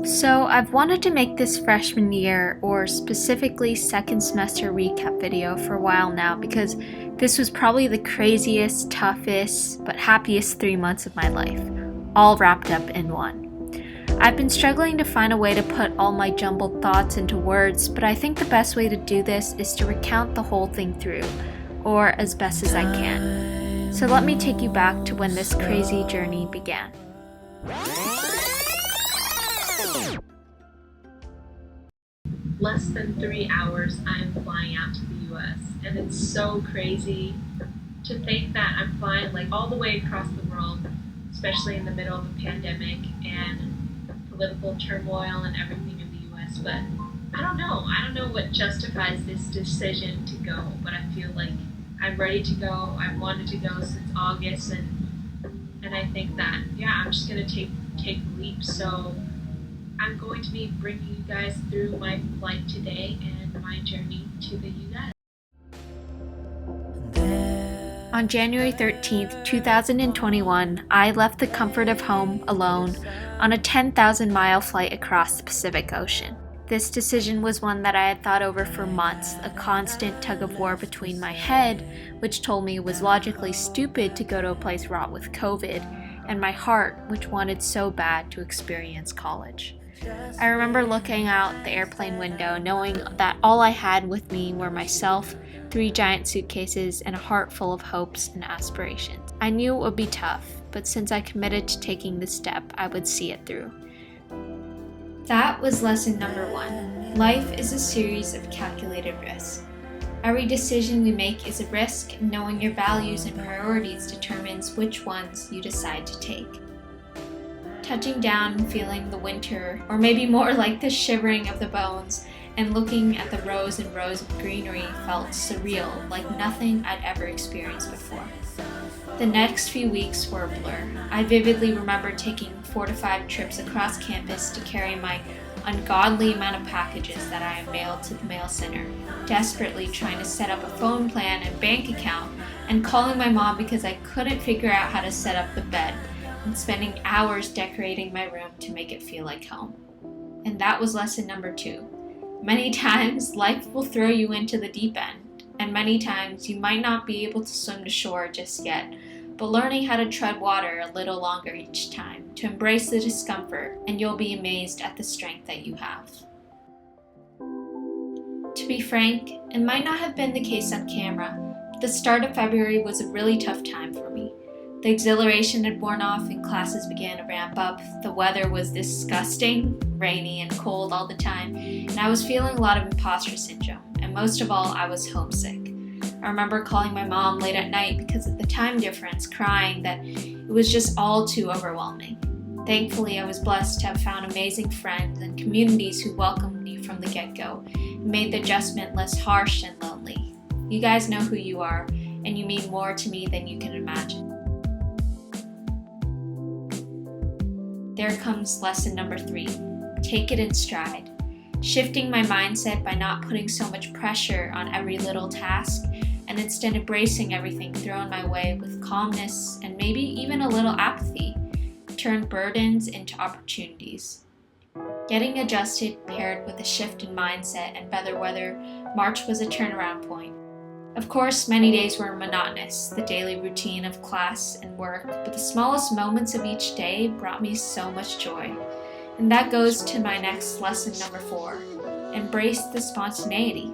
So I've wanted to make this freshman year, or specifically second semester recap video for a while now because this was probably the craziest, toughest, but happiest 3 months of my life, all wrapped up in one. I've been struggling to find a way to put all my jumbled thoughts into words, but I think the best way to do this is to recount the whole thing through, or as best as I can. So let me take you back to when this crazy journey began. Less than 3 hours, I'm flying out to the US, and it's so crazy to think that I'm flying like all the way across the world, especially in the middle of a pandemic and political turmoil and everything in the US. But I don't know what justifies this decision to go, but I feel like I'm ready to go. I've wanted to go since August, and I think that I'm just gonna take the leap. So I'm going to be bringing you guys through my flight today and my journey to the US. On January 13th, 2021, I left the comfort of home alone on a 10,000-mile flight across the Pacific Ocean. This decision was one that I had thought over for months, a constant tug of war between my head, which told me it was logically stupid to go to a place wrought with COVID, and my heart, which wanted so bad to experience college. I remember looking out the airplane window, knowing that all I had with me were myself, 3 giant suitcases, and a heart full of hopes and aspirations. I knew it would be tough, but since I committed to taking the step, I would see it through. That was lesson number 1. Life is a series of calculated risks. Every decision we make is a risk, and knowing your values and priorities determines which ones you decide to take. Touching down and feeling the winter, or maybe more like the shivering of the bones, and looking at the rows and rows of greenery felt surreal, like nothing I'd ever experienced before. The next few weeks were a blur. I vividly remember taking 4 to 5 trips across campus to carry my ungodly amount of packages that I had mailed to the mail center, desperately trying to set up a phone plan and bank account, and calling my mom because I couldn't figure out how to set up the bed, and spending hours decorating my room to make it feel like home. And that was lesson number 2. Many times, life will throw you into the deep end, and many times you might not be able to swim to shore just yet, but learning how to tread water a little longer each time, to embrace the discomfort, and you'll be amazed at the strength that you have. To be frank, it might not have been the case on camera, but the start of February was a really tough time for me. The exhilaration had worn off and classes began to ramp up. The weather was disgusting, rainy and cold all the time, and I was feeling a lot of imposter syndrome, and most of all, I was homesick. I remember calling my mom late at night because of the time difference, crying that it was just all too overwhelming. Thankfully, I was blessed to have found amazing friends and communities who welcomed me from the get-go and made the adjustment less harsh and lonely. You guys know who you are, and you mean more to me than you can imagine. There comes lesson number 3. Take it in stride. Shifting my mindset by not putting so much pressure on every little task and instead embracing everything thrown my way with calmness and maybe even a little apathy, turned burdens into opportunities. Getting adjusted paired with a shift in mindset and better weather, March was a turnaround point. Of course, many days were monotonous, the daily routine of class and work, but the smallest moments of each day brought me so much joy. And that goes to my next lesson number 4. Embrace the spontaneity.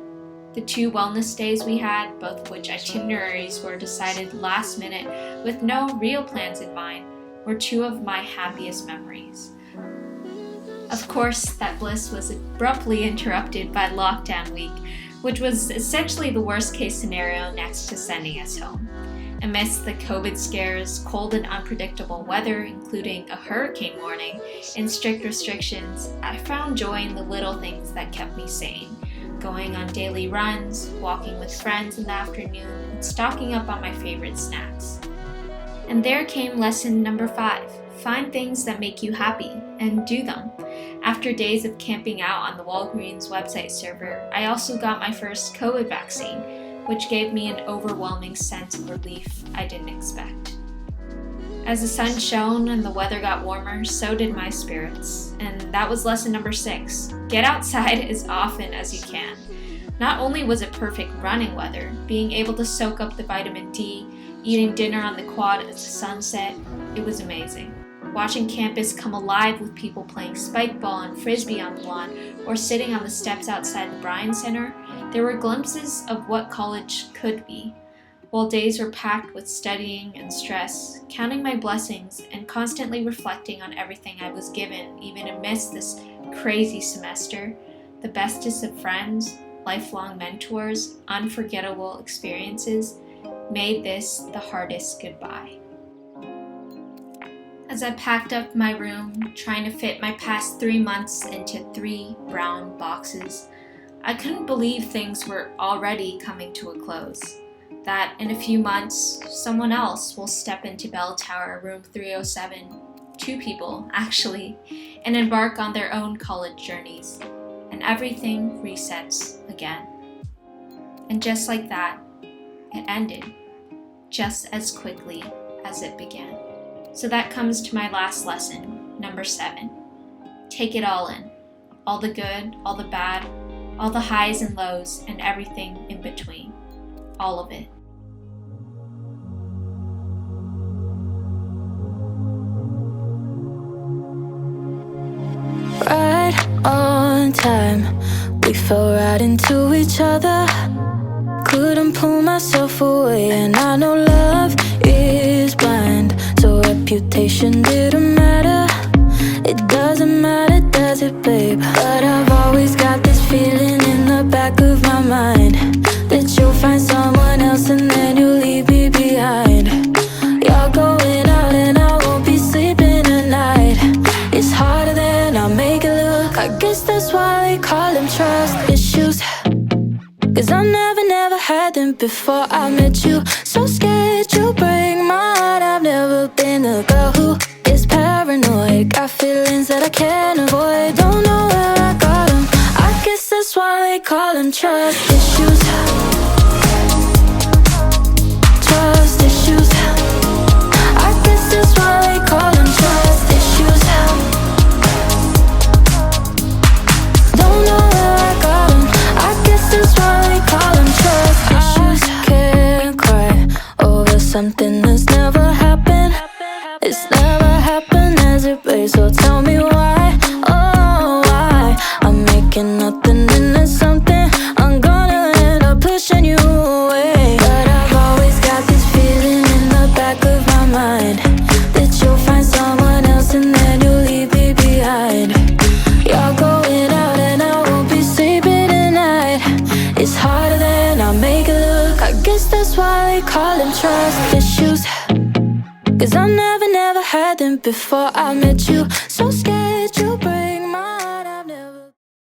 The 2 wellness days we had, both of which itineraries were decided last minute with no real plans in mind, were 2 of my happiest memories. Of course, that bliss was abruptly interrupted by lockdown week, which was essentially the worst case scenario next to sending us home. Amidst the COVID scares, cold and unpredictable weather, including a hurricane warning, and strict restrictions, I found joy in the little things that kept me sane. Going on daily runs, walking with friends in the afternoon, and stocking up on my favorite snacks. And there came lesson number 5. Find things that make you happy, and do them. After days of camping out on the Walgreens website server, I also got my first COVID vaccine, which gave me an overwhelming sense of relief I didn't expect. As the sun shone and the weather got warmer, so did my spirits. And that was lesson number 6. Get outside as often as you can. Not only was it perfect running weather, being able to soak up the vitamin D, eating dinner on the quad as the sun set, it was amazing. Watching campus come alive with people playing spike ball and frisbee on the lawn or sitting on the steps outside the Bryan Center, there were glimpses of what college could be. While days were packed with studying and stress, counting my blessings and constantly reflecting on everything I was given even amidst this crazy semester, the bestest of friends, lifelong mentors, unforgettable experiences, made this the hardest goodbye. As I packed up my room, trying to fit my past 3 months into 3 brown boxes, I couldn't believe things were already coming to a close. That in a few months, someone else will step into Bell Tower, room 307, 2 people actually, and embark on their own college journeys, and everything resets again. And just like that, it ended, just as quickly as it began. So that comes to my last lesson, number 7. Take it all in. All the good, all the bad, all the highs and lows, and everything in between. All of it. Right on time, we fell right into each other. Couldn't pull myself away, and I know love is blind, so reputation didn't matter. It doesn't matter, does it, babe? But I've always got this feeling in the back of my mind that you'll find someone else and then you'll leave me behind. You're going out and I won't be sleeping at night. It's harder than I make it look. I guess that's why they call them trust issues. Cause I never had them before I met you. So scared you'll break my heart. I've never been a girl who is paranoid. Got feelings that I can't avoid. Don't know where I got them. I guess that's why they call them trust issues. Trust issues. I guess that's why they call them trust issues. Don't know where I got them. I guess that's why they call them trust issues. I can't cry over something that's never happened. It's never happened as it plays, so tell me why, oh why I'm making nothing into something. I'm gonna end up pushing you away. But I've always got this feeling in the back of my mind that you'll find someone else and then you'll leave me behind. You're going out and I won't be sleeping at night. It's harder than I make it look. I guess that's why they call them trust issues. Cause I never had them before I met you. So scared